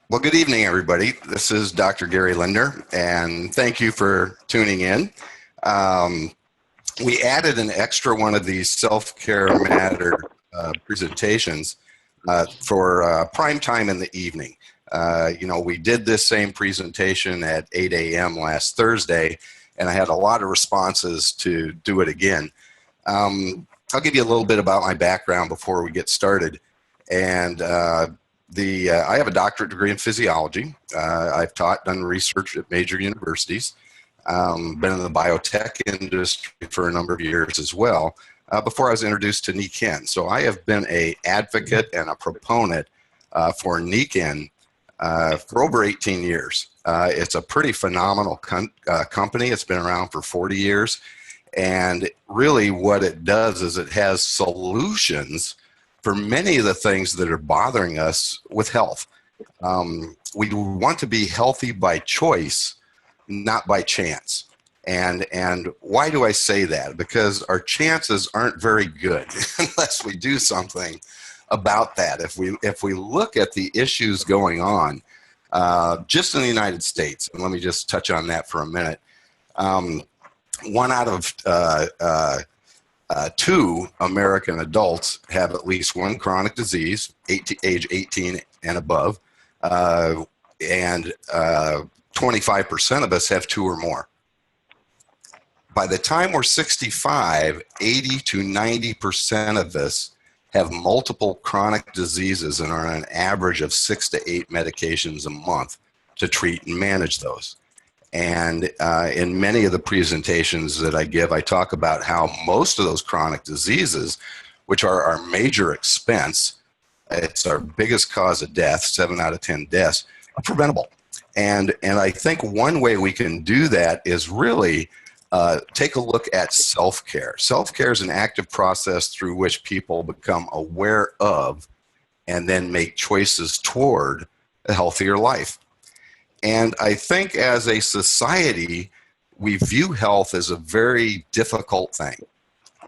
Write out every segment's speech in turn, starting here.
Well, good evening, everybody. This is Dr. Gary Lindner, and thank you for tuning in. Um, we added an extra one of these self-care matter presentations for prime time in the evening. We did this same presentation at 8 a.m. last Thursday, and I had a lot of responses to do it again. I'll give you a little bit about my background before we get started. And I have a doctorate degree in physiology. I've taught, done research at major universities, been in the biotech industry for a number of years as well, before I was introduced to Nikken. So I have been an advocate and a proponent for Nikken for over 18 years. It's a pretty phenomenal company. It's been around for 40 years. And really what it does is it has solutions for many of the things that are bothering us with health. We want to be healthy by choice, not by chance. And why do I say that? Because our chances aren't very good unless we do something about that. If we look at the issues going on, just in the United States, and let me just touch on that for a minute. One out of two American adults have at least one chronic disease, age 18 and above, and 25% of us have two or more. By the time we're 65, 80 to 90% of us have multiple chronic diseases and are on an average of 6 to 8 medications a month to treat and manage those. And in many of the presentations that I give, I talk about how most of those chronic diseases, which are our major expense, it's our biggest cause of death, 7 out of 10 deaths, are preventable. And I think one way we can do that is really take a look at self-care. Self-care is an active process through which people become aware of and then make choices toward a healthier life. And I think as a society, we view health as a very difficult thing.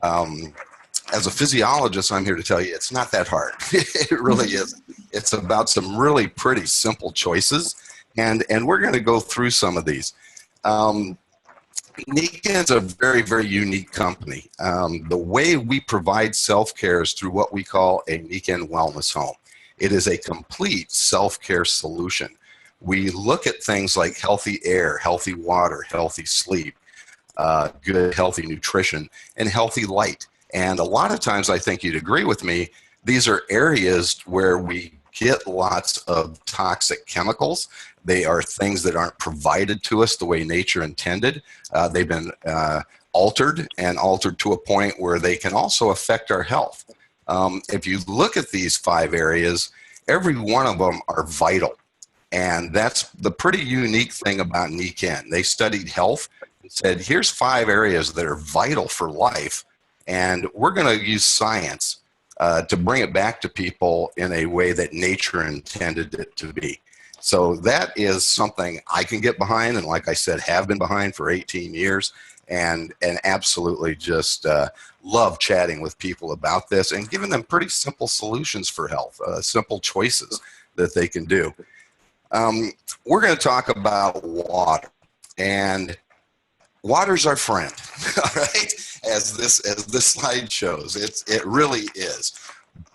As a physiologist, I'm here to tell you it's not that hard. It really isn't. It's about some really pretty simple choices, and we're going to go through some of these. Nikken is a very, very unique company. The way we provide self-care is through what we call a Nikken Wellness Home. It is a complete self-care solution. We look at things like healthy air, healthy water, healthy sleep, good healthy nutrition, and healthy light. And a lot of times, I think you'd agree with me, these are areas where we get lots of toxic chemicals. They are things that aren't provided to us the way nature intended. They've been altered to a point where they can also affect our health. If you look at these 5 areas, every one of them are vital. And that's the pretty unique thing about Nikken. They studied health and said, here's 5 areas that are vital for life, and we're going to use science to bring it back to people in a way that nature intended it to be. So that is something I can get behind, and like I said, have been behind for 18 years, and absolutely just love chatting with people about this and giving them pretty simple solutions for health, simple choices that they can do. We're going to talk about water, and water's our friend, all right? As this slide shows, it really is.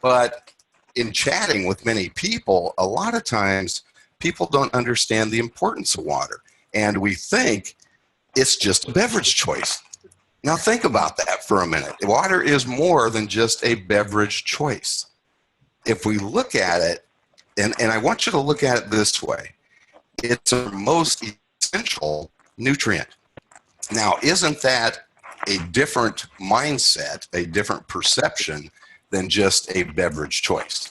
But in chatting with many people, a lot of times people don't understand the importance of water, and we think it's just a beverage choice. Now think about that for a minute. Water is more than just a beverage choice. If we look at it, and I want you to look at it this way, it's our most essential nutrient. Now, isn't that a different mindset, a different perception than just a beverage choice?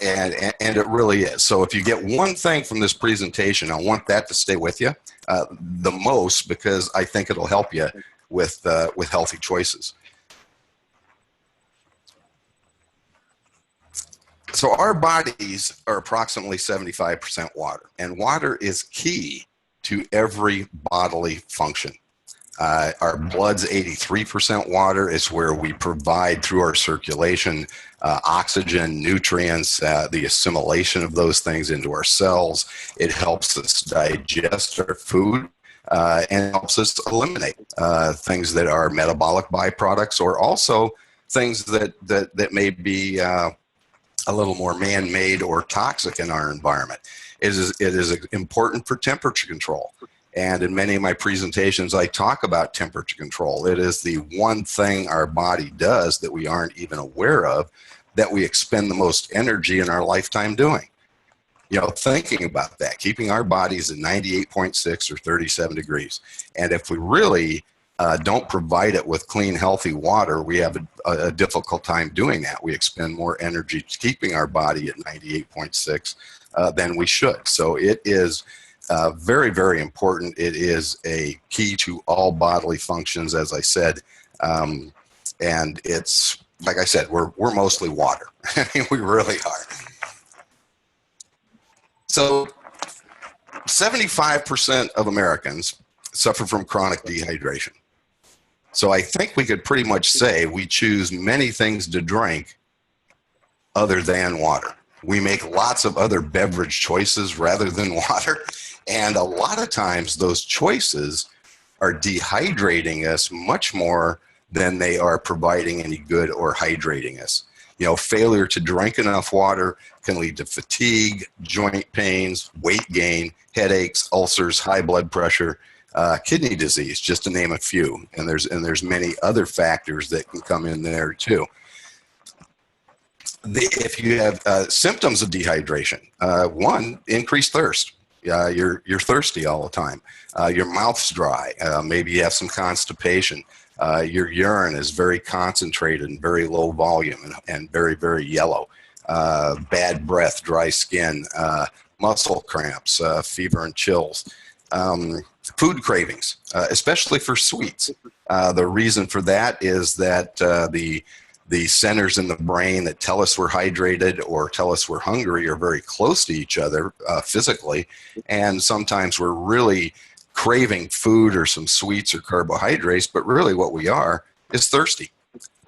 And it really is. So if you get one thing from this presentation, I want that to stay with you the most, because I think it'll help you with healthy choices. So our bodies are approximately 75% water, and water is key to every bodily function. Our blood's 83% water. It's where we provide through our circulation oxygen, nutrients, the assimilation of those things into our cells. It helps us digest our food and helps us eliminate things that are metabolic byproducts, or also things that may be a little more man-made or toxic in our environment. It is important for temperature control. And in many of my presentations, I talk about temperature control. It is the one thing our body does that we aren't even aware of, that we expend the most energy in our lifetime doing. You know, thinking about that, keeping our bodies at 98.6 or 37 degrees. And if we really don't provide it with clean, healthy water, we have a difficult time doing that. We expend more energy keeping our body at 98.6 than we should. So it is very, very important. It is a key to all bodily functions, as I said. And it's, like I said, we're mostly water. I mean, we really are. So 75% of Americans suffer from chronic dehydration. So I think we could pretty much say we choose many things to drink other than water. We make lots of other beverage choices rather than water. And a lot of times those choices are dehydrating us much more than they are providing any good or hydrating us. You know, failure to drink enough water can lead to fatigue, joint pains, weight gain, headaches, ulcers, high blood pressure, kidney disease, just to name a few. And there's many other factors that can come in there too. If you have symptoms of dehydration, one, increased thirst. You're thirsty all the time. Your mouth's dry. Maybe you have some constipation. Your urine is very concentrated and very low volume and very, very yellow. Bad breath, dry skin, muscle cramps, fever and chills. Food cravings, especially for sweets. The reason for that is that the centers in the brain that tell us we're hydrated or tell us we're hungry are very close to each other physically. And sometimes we're really craving food or some sweets or carbohydrates, but really what we are is thirsty.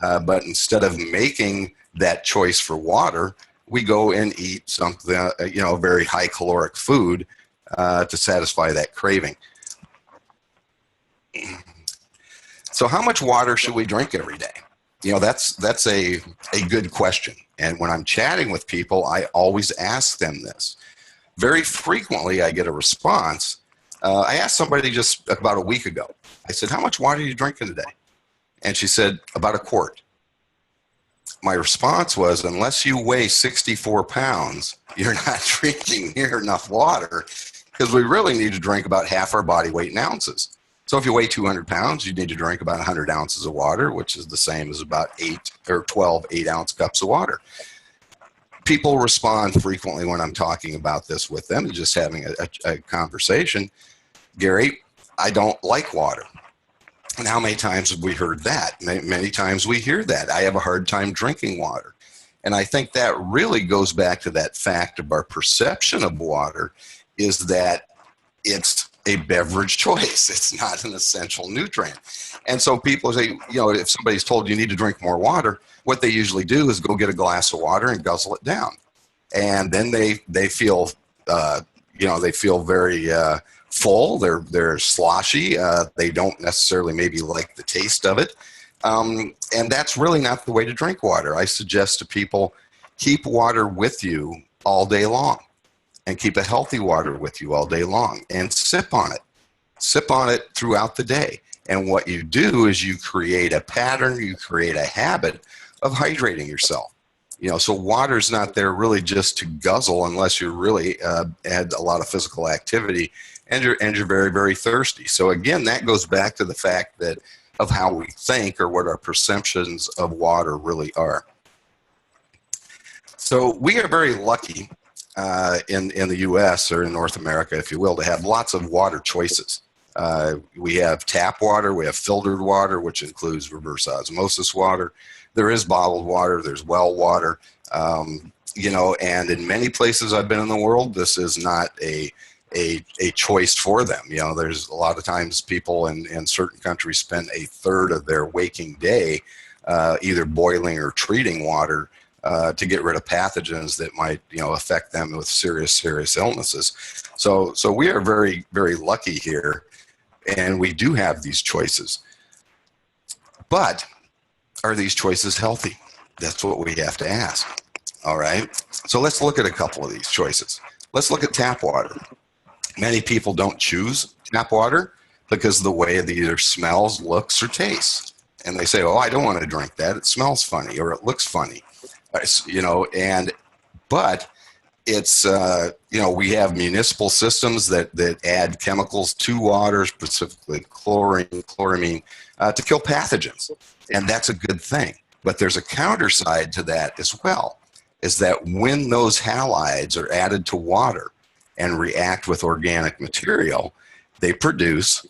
But instead of making that choice for water, we go and eat something, very high caloric food to satisfy that craving. So how much water should we drink every day? You know, that's a good question. And when I'm chatting with people, I always ask them this. Very frequently, I get a response. I asked somebody just about a week ago. I said, how much water are you drinking today? And she said, about a quart. My response was, unless you weigh 64 pounds, you're not drinking near enough water, because we really need to drink about half our body weight in ounces. So if you weigh 200 pounds, you need to drink about 100 ounces of water, which is the same as about 12 8-ounce cups of water. People respond frequently when I'm talking about this with them and just having a conversation. Gary, I don't like water. And how many times have we heard that? Many times we hear that. I have a hard time drinking water. And I think that really goes back to that fact of our perception of water is that it's a beverage choice. It's not an essential nutrient. And so people say, if somebody's told you need to drink more water, what they usually do is go get a glass of water and guzzle it down. And then they feel, they feel very full. They're sloshy. They don't necessarily maybe like the taste of it. And that's really not the way to drink water. I suggest to people, keep water with you all day long. And keep a healthy water with you all day long and sip on it. Sip on it throughout the day. And what you do is you create a pattern, you create a habit of hydrating yourself. So water's not there really just to guzzle unless you really had a lot of physical activity and you're very, very thirsty. So again, that goes back to the fact that of how we think or what our perceptions of water really are. So we are very lucky in the U.S. or in North America, if you will, to have lots of water choices. We have tap water, we have filtered water, which includes reverse osmosis water. There is bottled water, there's well water, and in many places I've been in the world, this is not a a choice for them. You know, there's a lot of times people in certain countries spend a third of their waking day either boiling or treating water to get rid of pathogens that might, you know, affect them with serious illnesses. So we are very, very lucky here, and we do have these choices. But are these choices healthy? That's what we have to ask. All right. So let's look at a couple of these choices. Let's look at tap water. Many people don't choose tap water because of the way it either smells, looks, or tastes. And they say, oh, I don't want to drink that. It smells funny or it looks funny. You know, but it's, you know, we have municipal systems that add chemicals to water, specifically chlorine, chloramine, to kill pathogens. And that's a good thing. But there's a counter side to that as well, is that when those halides are added to water and react with organic material, they produce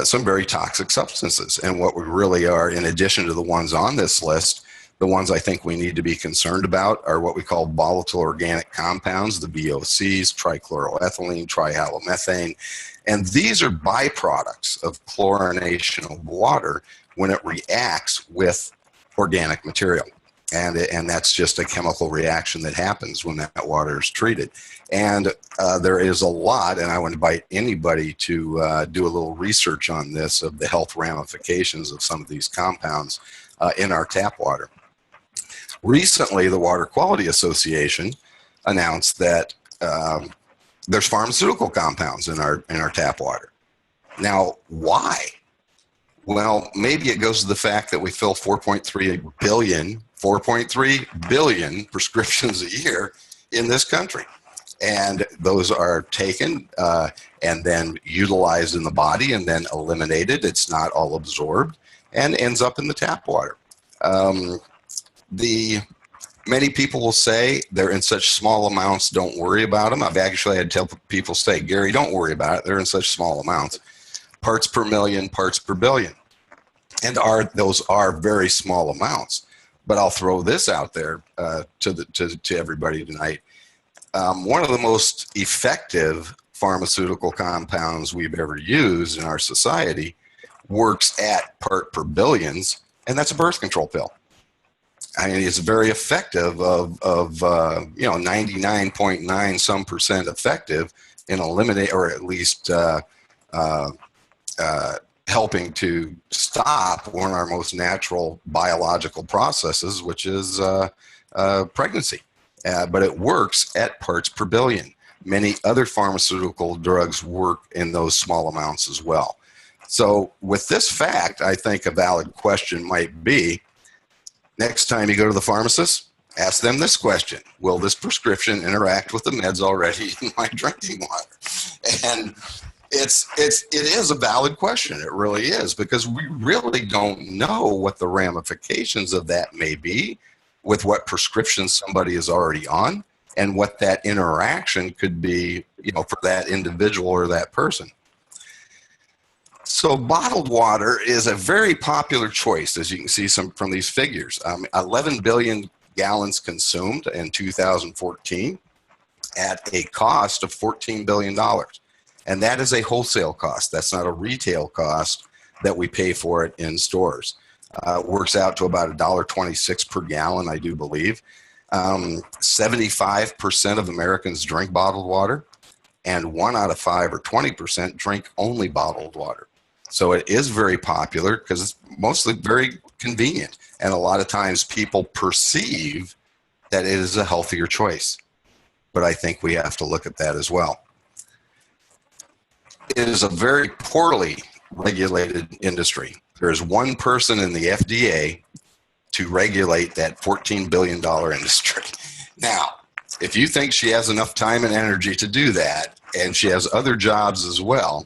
some very toxic substances. And what we really are, in addition to the ones on this list, the ones I think we need to be concerned about are what we call volatile organic compounds, the VOCs, trichloroethylene, trihalomethane. And these are byproducts of chlorination of water when it reacts with organic material. And that's just a chemical reaction that happens when that water is treated. And there is a lot, and I would invite anybody to do a little research on this, of the health ramifications of some of these compounds in our tap water. Recently, the Water Quality Association announced that there's pharmaceutical compounds in our tap water. Now, why? Well, maybe it goes to the fact that we fill 4.3 billion prescriptions a year in this country. And those are taken and then utilized in the body and then eliminated. It's not all absorbed and ends up in the tap water. Many people will say they're in such small amounts, don't worry about them. I've actually had to tell people say, Gary, don't worry about it. They're in such small amounts. Parts per million, parts per billion. And those are very small amounts. But I'll throw this out there to everybody tonight. One of the most effective pharmaceutical compounds we've ever used in our society works at part per billions, and that's a birth control pill. I mean, it's very effective of 99.9 some percent effective in eliminate, or at least helping to stop one of our most natural biological processes, which is pregnancy. But it works at parts per billion. Many other pharmaceutical drugs work in those small amounts as well. So with this fact, I think a valid question might be, next time you go to the pharmacist, ask them this question: will this prescription interact with the meds already in my drinking water? And it is a valid question. It really is, because we really don't know what the ramifications of that may be with what prescription somebody is already on and what that interaction could be, you know, for that individual or that person. So bottled water is a very popular choice, as you can see from these figures. 11 billion gallons consumed in 2014 at a cost of $14 billion. And that is a wholesale cost. That's not a retail cost that we pay for it in stores. It works out to about $1.26 per gallon, I do believe. 75% of Americans drink bottled water, and 1 out of 5, or 20%, drink only bottled water. So it is very popular because it's mostly very convenient. And a lot of times people perceive that it is a healthier choice. But I think we have to look at that as well. It is a very poorly regulated industry. There is one person in the FDA to regulate that $14 billion industry. Now, if you think she has enough time and energy to do that, and she has other jobs as well,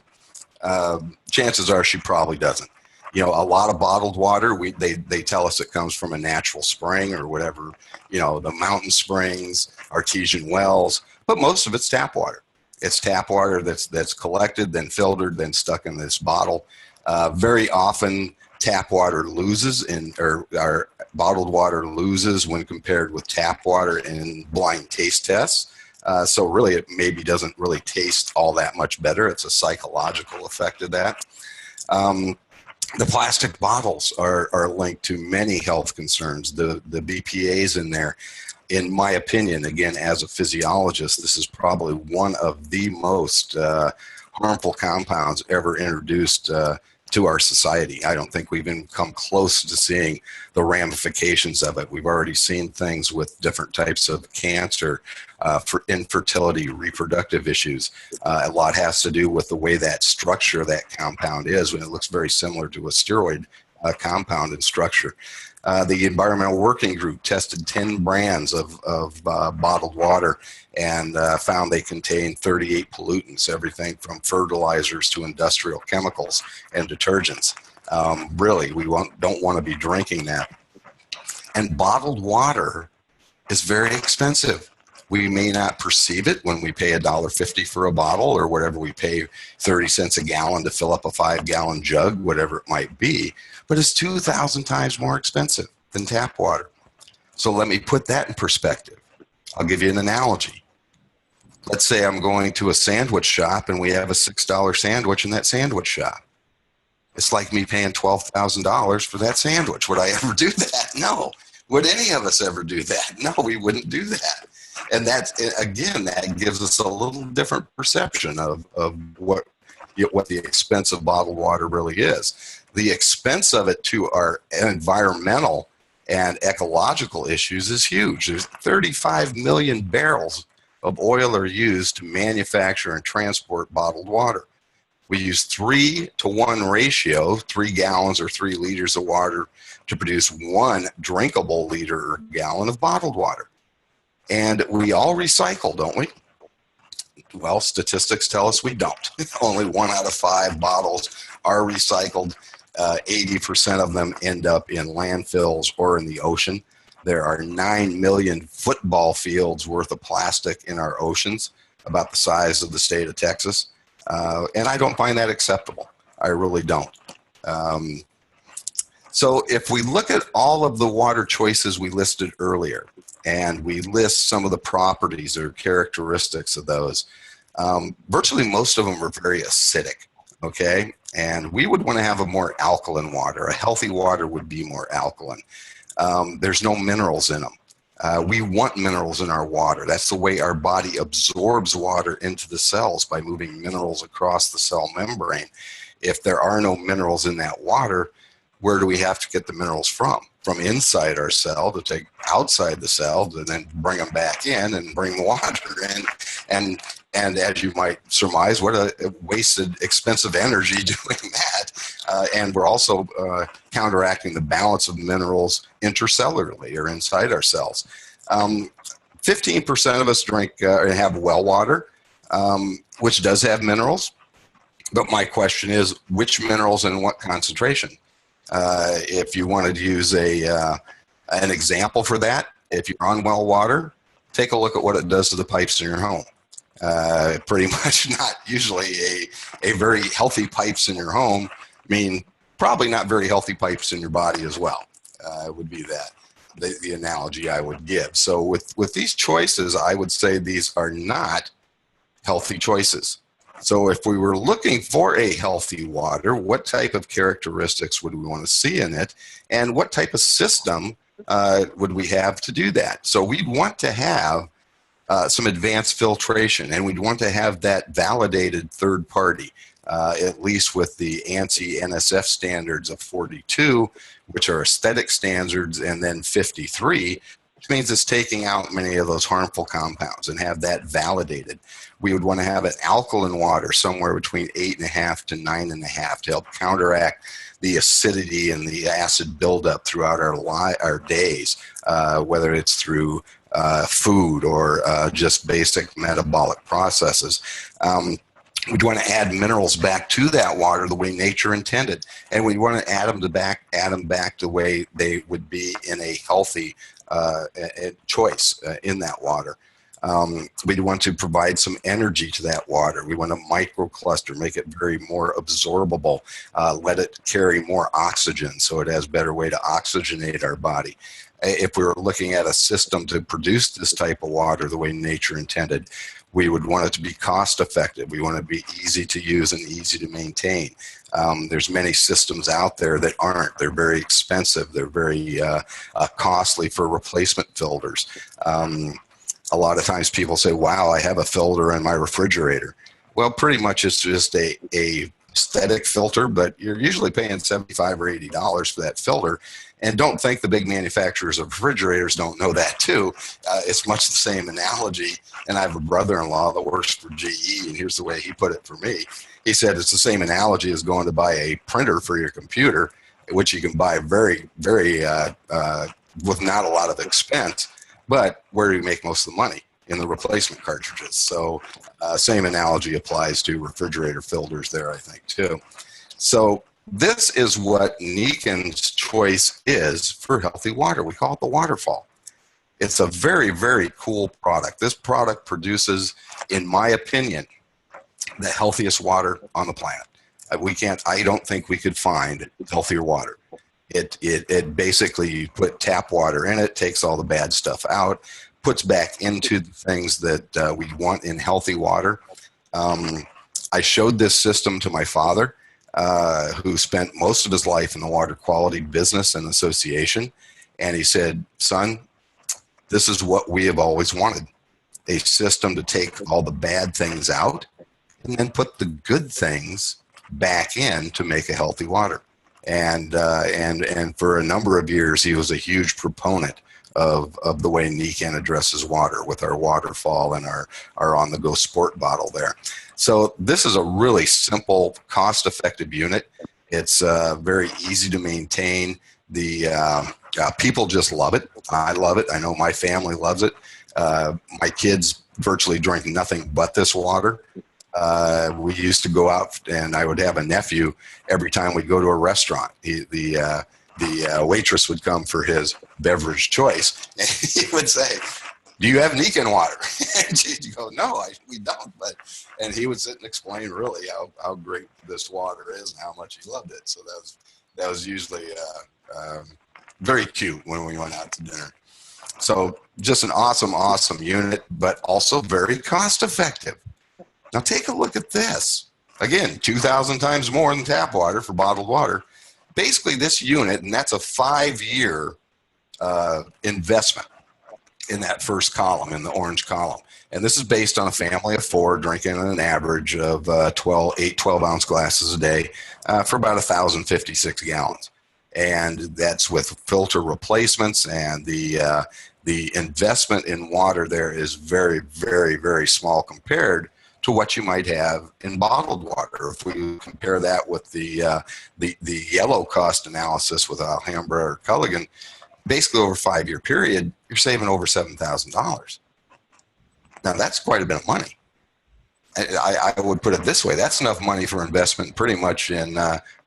chances are she probably doesn't. You know, a lot of bottled water, they tell us it comes from a natural spring or whatever, you know, the mountain springs, artesian wells, but most of it's tap water. It's tap water that's collected, then filtered, then stuck in this bottle. Very often, tap water loses, or bottled water loses when compared with tap water in blind taste tests. So really, it maybe doesn't really taste all that much better. It's a psychological effect of that. The plastic bottles are linked to many health concerns. The BPA's in there, in my opinion, again, as a physiologist, this is probably one of the most harmful compounds ever introduced to our society. I don't think we've even come close to seeing the ramifications of it. We've already seen things with different types of cancer, for infertility, reproductive issues. A lot has to do with the way that structure of that compound is, and it looks very similar to a steroid compound in structure. The Environmental Working Group tested 10 brands of bottled water and found they contain 38 pollutants, everything from fertilizers to industrial chemicals and detergents. Really, we don't want to be drinking that. And bottled water is very expensive. We may not perceive it when we pay $1.50 for a bottle, or whatever we pay 30 cents a gallon to fill up a 5-gallon jug, whatever it might be, but it's 2,000 times more expensive than tap water. So let me put that in perspective. I'll give you an analogy. Let's say I'm going to a sandwich shop and we have a $6 sandwich in that sandwich shop. It's like me paying $12,000 for that sandwich. Would I ever do that? No. Would any of us ever do that? No, we wouldn't do that. And that's, again, that gives us a little different perception of what the expense of bottled water really is. The expense of it to our environmental and ecological issues is huge. There's 35 million barrels of oil are used to manufacture and transport bottled water. We use 3-to-1 ratio, 3 gallons or 3 liters of water to produce 1 drinkable liter or gallon of bottled water. And we all recycle, don't we? Well, statistics tell us we don't. Only 1 out of 5 bottles are recycled. 80% of them end up in landfills or in the ocean. There are 9 million football fields worth of plastic in our oceans, about the size of the state of Texas. And I don't find that acceptable. I really don't. So if we look at all of the water choices we listed earlier, and we list some of the properties or characteristics of those, virtually most of them are very acidic, okay? And we would want to have a more alkaline water. A healthy water would be more alkaline. There's no minerals in them. We want minerals in our water. That's the way our body absorbs water into the cells, by moving minerals across the cell membrane. If there are no minerals in that water, where do we have to get the minerals from? From inside our cell to take outside the cell to then bring them back in and bring the water in. And as you might surmise, what a wasted, expensive energy doing that. And we're also counteracting the balance of minerals intercellularly or inside our cells. 15% of us drink and have well water, which does have minerals. But my question is, which minerals and what concentration? If you wanted to use an example for that, if you're on well water, take a look at what it does to the pipes in your home. Pretty much not usually a very healthy pipes in your home mean probably not very healthy pipes in your body as well. Would be the analogy I would give. So with these choices, I would say these are not healthy choices. So if we were looking for a healthy water, what type of characteristics would we want to see in it? And what type of system would we have to do that? So we'd want to have some advanced filtration, and we'd want to have that validated third party, at least with the ANSI NSF standards of 42, which are aesthetic standards, and then 53, which means it's taking out many of those harmful compounds, and have that validated. We would want to have an alkaline water somewhere between 8.5 to 9.5 to help counteract the acidity and the acid buildup throughout our days, whether it's through food or just basic metabolic processes. We'd want to add minerals back to that water the way nature intended, and we want to add them back the way they would be in a healthy choice in that water. We want to provide some energy to that water. We want to microcluster, make it very more absorbable, let it carry more oxygen so it has better way to oxygenate our body. If we were looking at a system to produce this type of water the way nature intended, we would want it to be cost effective. We want it to be easy to use and easy to maintain. There's many systems out there that aren't. They're very expensive. They're very costly for replacement filters. A lot of times people say, wow, I have a filter in my refrigerator. Well, pretty much it's just a aesthetic filter, but you're usually paying $75 or $80 for that filter. And don't think the big manufacturers of refrigerators don't know that too. It's much the same analogy. And I have a brother-in-law that works for GE, and here's the way he put it for me. He said it's the same analogy as going to buy a printer for your computer, which you can buy very, very with not a lot of expense. But where do you make most of the money? In the replacement cartridges. So same analogy applies to refrigerator filters there, I think, too. So this is what Nikken's choice is for healthy water. We call it the waterfall. It's a very, very cool product. This product produces, in my opinion, the healthiest water on the planet. I don't think we could find healthier water. It basically, you put tap water in it, takes all the bad stuff out, puts back into the things that we want in healthy water. I showed this system to my father, who spent most of his life in the water quality business and association. And he said, son, this is what we have always wanted, a system to take all the bad things out and then put the good things back in to make a healthy water. And for a number of years, he was a huge proponent of the way Nikken addresses water with our waterfall and our on-the-go sport bottle there. So this is a really simple, cost-effective unit. It's very easy to maintain. The people just love it. I love it. I know my family loves it. My kids virtually drink nothing but this water. We used to go out, and I would have a nephew every time we'd go to a restaurant. The waitress would come for his beverage choice, and he would say, do you have Nikken water? And she'd go, no, we don't. And he would sit and explain really how great this water is and how much he loved it. So that was usually very cute when we went out to dinner. So just an awesome, awesome unit, but also very cost effective. Now take a look at this. Again, 2,000 times more than tap water for bottled water. Basically this unit, and that's a 5-year investment in that first column, in the orange column. And this is based on a family of 4 drinking an average of 8 12-ounce glasses a day for about 1,056 gallons. And that's with filter replacements, and the investment in water there is very, very, very small compared to what you might have in bottled water. If we compare that with the yellow cost analysis with Alhambra or Culligan, basically over a 5-year period, you're saving over $7,000. Now that's quite a bit of money. I would put it this way: that's enough money for investment pretty much in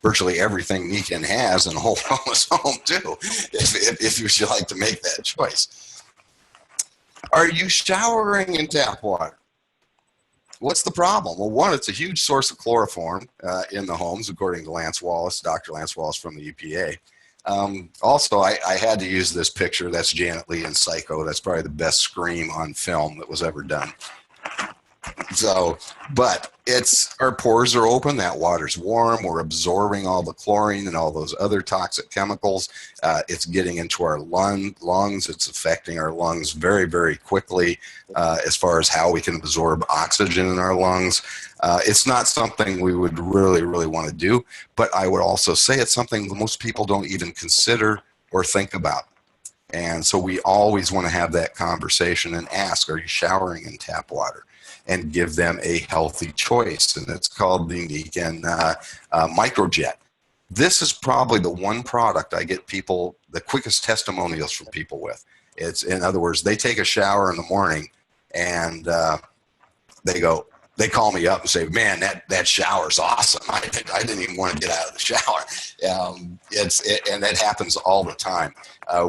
virtually everything Nikken has in a whole home too, if you should like to make that choice. Are you showering in tap water? What's the problem? Well, one, it's a huge source of chloroform in the homes, according to Lance Wallace, Dr. Lance Wallace from the EPA. Also, I had to use this picture. That's Janet Leigh in Psycho. That's probably the best scream on film that was ever done. So, but our pores are open. That water's warm. We're absorbing all the chlorine and all those other toxic chemicals. It's getting into our lungs. It's affecting our lungs very, very quickly as far as how we can absorb oxygen in our lungs. It's not something we would really, really want to do, but I would also say it's something that most people don't even consider or think about. And so we always want to have that conversation and ask, are you showering in tap water? And give them a healthy choice. And it's called the Nikken Microjet. This is probably the one product I get people, the quickest testimonials from people with. It's, in other words, they take a shower in the morning and they go, they call me up and say, "Man, that shower's awesome. I didn't even want to get out of the shower." And that happens all the time.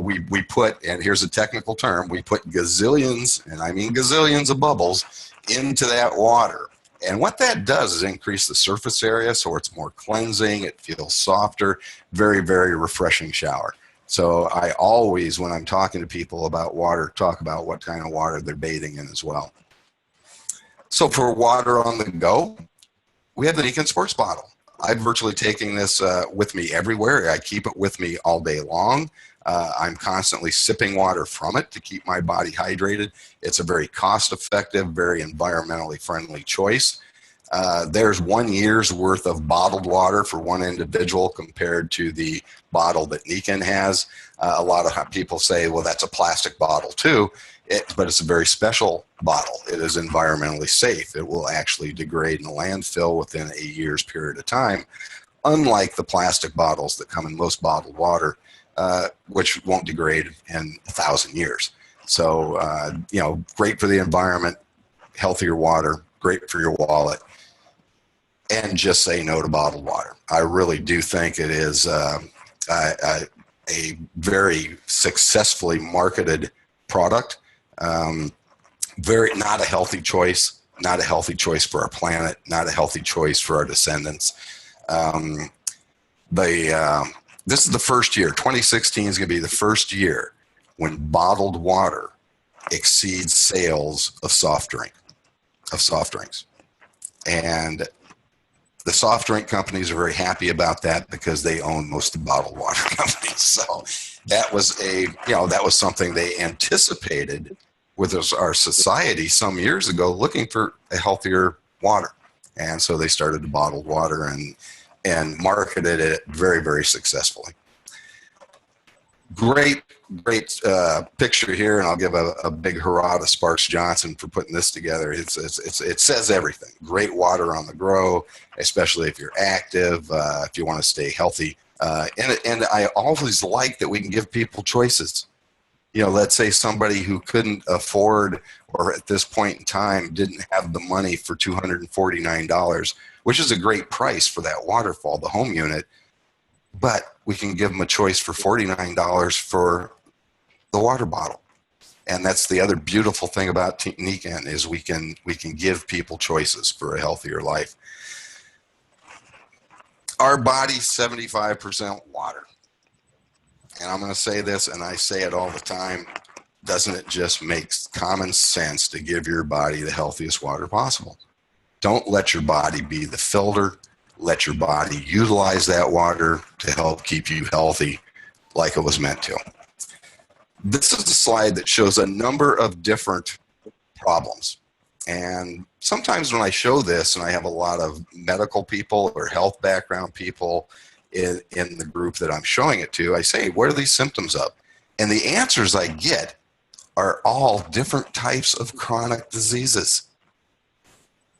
We put, and here's a technical term, we put gazillions, and I mean gazillions of bubbles into that water. And what that does is increase the surface area, so it's more cleansing. It feels softer. Very, very refreshing shower. So I always, when I'm talking to people about water, talk about what kind of water they're bathing in as well. So for water on the go, we have the Nikken Sports Bottle. I'm virtually taking this with me everywhere. I keep it with me all day long. I'm constantly sipping water from it to keep my body hydrated. It's a very cost-effective, very environmentally friendly choice. There's 1 year's worth of bottled water for one individual compared to the bottle that Nikken has. A lot of people say, well, that's a plastic bottle too. But it's a very special bottle. It is environmentally safe. It will actually degrade in a landfill within a year's period of time, unlike the plastic bottles that come in most bottled water, which won't degrade in 1,000 years. So, great for the environment, healthier water, great for your wallet, and just say no to bottled water. I really do think it is a very successfully marketed product. Not a healthy choice, not a healthy choice for our planet, not a healthy choice for our descendants. This is the first year, 2016 is going to be the first year when bottled water exceeds sales of soft drinks. And the soft drink companies are very happy about that because they own most of the bottled water companies. So that was something they anticipated with our society some years ago, looking for a healthier water. And so they started the bottled water and marketed it very, very successfully. Great picture here, and I'll give a big hurrah to Sparks Johnson for putting this together. It says everything. Great water on the go, especially if you're active, if you want to stay healthy. And I always like that we can give people choices. Let's say somebody who couldn't afford, or at this point in time didn't have the money for $249, which is a great price for that waterfall, the home unit, but we can give them a choice for $49 for the water bottle. And that's the other beautiful thing about Nikken is we can give people choices for a healthier life. Our body's 75% water. And I'm going to say this, and I say it all the time, doesn't it just make common sense to give your body the healthiest water possible? Don't let your body be the filter. Let your body utilize that water to help keep you healthy like it was meant to. This is a slide that shows a number of different problems. And sometimes when I show this, and I have a lot of medical people or health background people in the group that I'm showing it to, I say, what are these symptoms of? And the answers I get are all different types of chronic diseases.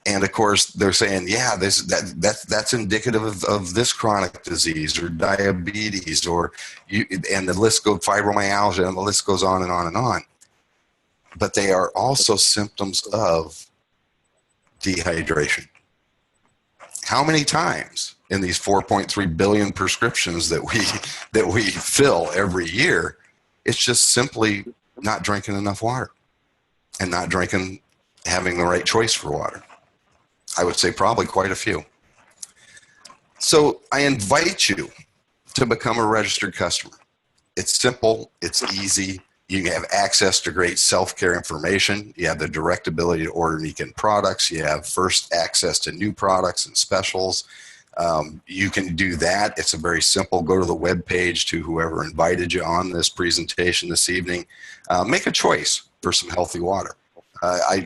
And of course, they're saying, yeah, that's indicative of this chronic disease or diabetes, and the list goes, fibromyalgia, and the list goes on and on and on. But they are also symptoms of dehydration. How many times in these 4.3 billion prescriptions that we fill every year, it's just simply not drinking enough water and not having the right choice for water? I would say probably quite a few. So I invite you to become a registered customer. It's simple, it's easy. You have access to great self-care information. You have the direct ability to order Nikken products. You have first access to new products and specials. You can do that. It's a very simple, go to the web page to whoever invited you on this presentation this evening. Make a choice for some healthy water.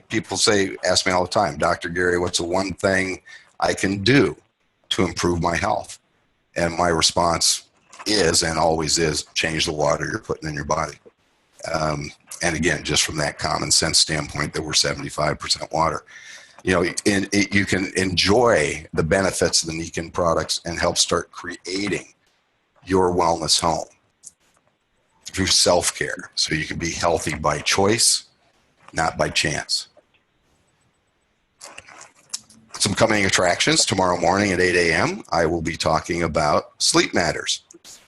People ask me all the time, Dr. Gary, what's the one thing I can do to improve my health? And my response is, and always is, change the water you're putting in your body. And again, just from that common sense standpoint that we're 75% water, you can enjoy the benefits of the Nikken products and help start creating your wellness home through self-care, so you can be healthy by choice, not by chance. Some coming attractions tomorrow morning at 8 a.m. I will be talking about sleep matters.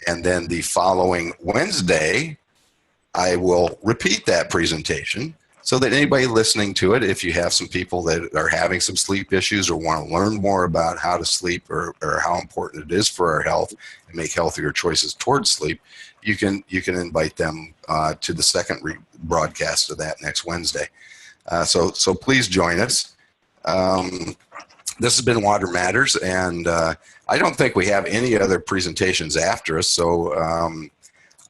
And then the following Wednesday, I will repeat that presentation so that anybody listening to it, if you have some people that are having some sleep issues or want to learn more about how to sleep or how important it is for our health and make healthier choices towards sleep, you can invite them to the second broadcast of that next Wednesday. So please join us. This has been Water Matters, and I don't think we have any other presentations after us, so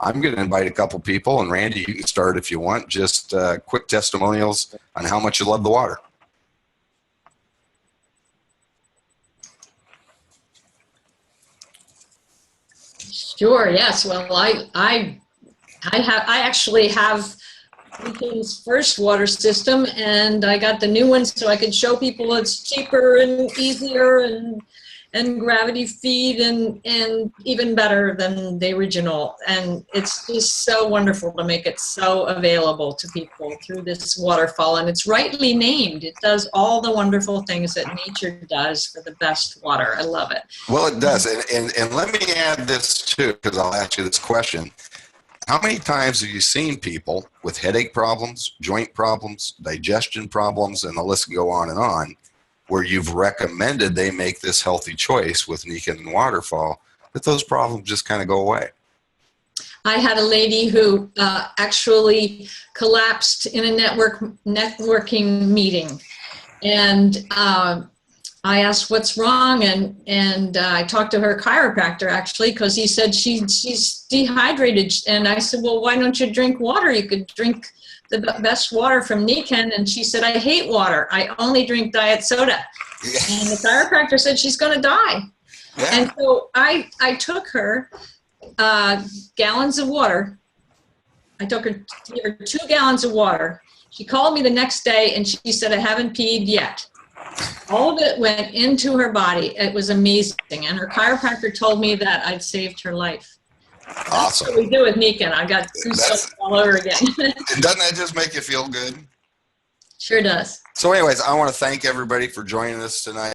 I'm going to invite a couple people, and Randy, you can start if you want, just quick testimonials on how much you love the water. Sure, yes. Well, I actually have Nikken's first water system, and I got the new one so I could show people it's cheaper and easier and gravity feed and even better than the original. And it's just so wonderful to make it so available to people through this waterfall. And it's rightly named. It does all the wonderful things that nature does for the best water. I love it. Well, it does. And let me add this too, because I'll ask you this question. How many times have you seen people with headache problems, joint problems, digestion problems, and the list can go on, where you've recommended they make this healthy choice with Nikken Waterfall, that those problems just kind of go away? I had a lady who actually collapsed in a networking meeting, and I asked what's wrong, and I talked to her chiropractor actually, because he said she's dehydrated, and I said, well, why don't you drink water? You could drink the best water from Nikken. And she said, I hate water. I only drink diet soda. Yeah. And the chiropractor said she's going to die. Yeah. And so I took her gallons of water. I took her 2 gallons of water. She called me the next day and she said, I haven't peed yet. All of it went into her body. It was amazing. And her chiropractor told me that I'd saved her life. Awesome. That's what we do with Nikken. I got goosebumps all over again. Doesn't that just make you feel good? Sure does. So anyways, I want to thank everybody for joining us tonight.